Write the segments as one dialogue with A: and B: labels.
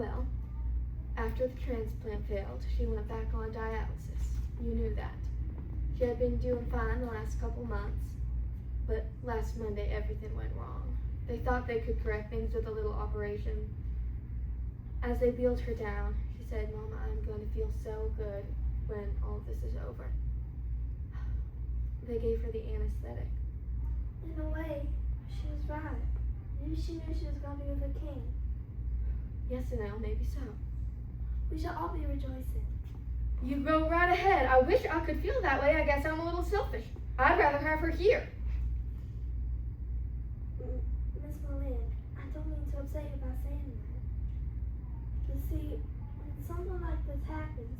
A: Well, after the transplant failed, she went back on dialysis. You knew that. She had been doing fine the last couple months, but last Monday everything went wrong. They thought they could correct things with a little operation. As they wheeled her down, she said, "Mama, I'm going to feel so good when all of this is over." They gave her the anesthetic.
B: In a way, she was right. Maybe she knew she was going to be with a king.
A: Yes, Anel, maybe so.
B: We should all be rejoicing.
A: You go right ahead. I wish I could feel that way. I guess I'm a little selfish. I'd rather have her here.
B: Miss Moran, I don't mean to upset you by saying that. You see, when something like this happens,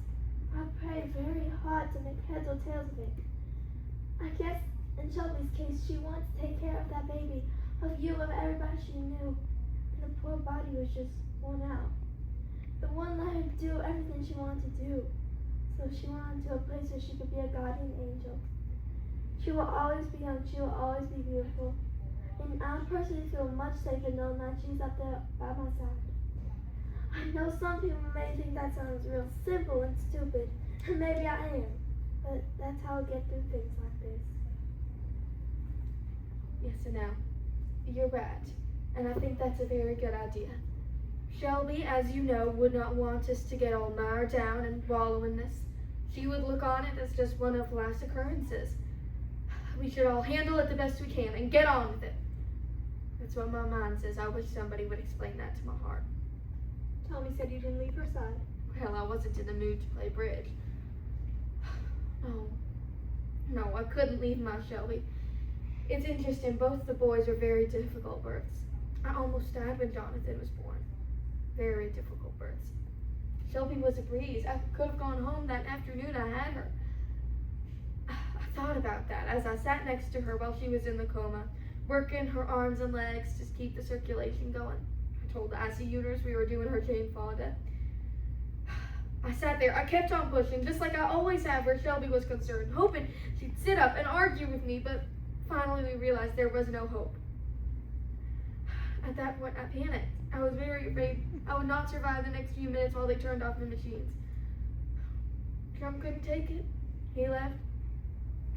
B: I pray very hard to make heads or tails of it. I guess in Shelby's case, she wanted to take care of that baby, of you, of everybody she knew, and the poor body was just worn out. The one let her do everything she wanted to do, so she went on to a place where she could be a guardian angel. She will always be young, she will always be beautiful, and I personally feel much safer knowing that she's up there by my side. I know some people may think that sounds real simple and stupid, and maybe I am, but that's how I get through things like this.
A: Yes, Anel, you're right, and I think that's a very good idea. Shelby, as you know, would not want us to get all mired down and wallow in this. She would look on it as just one of life's occurrences. We should all handle it the best we can and get on with it. That's what my mind says. I wish somebody would explain that to my heart.
B: Tommy said you didn't leave her side.
A: Well, I wasn't in the mood to play bridge. No, I couldn't leave my Shelby. It's interesting, both the boys were very difficult births. I almost died when Jonathan was born. Very difficult births. Shelby was a breeze. I could have gone home that afternoon I had her. I thought about that as I sat next to her while she was in the coma, working her arms and legs to keep the circulation going. I told the ICU nurse we were doing her Jane Fonda. I sat there. I kept on pushing, just like I always have where Shelby was concerned, hoping she'd sit up and argue with me, but finally we realized there was no hope. At that point, I panicked. I was very afraid I would not survive the next few minutes while they turned off the machines. Trump couldn't take it. He left.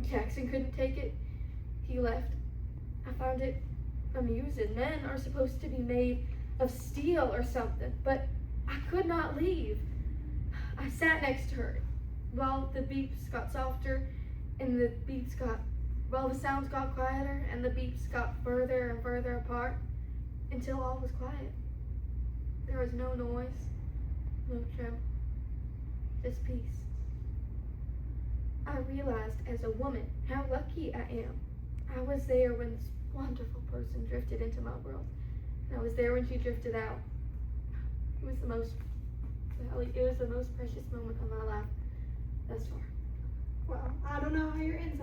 A: Jackson couldn't take it. He left. I found it amusing. Men are supposed to be made of steel or something, but I could not leave. I sat next to her while the beeps got softer and while the sounds got quieter and the beeps got further and further apart until all was quiet. There was no noise, no tremor, just peace. I realized as a woman how lucky I am. I was there when this wonderful person drifted into my world. And I was there when she drifted out. It was the most precious moment of my life thus far.
B: Well, I don't know how your insides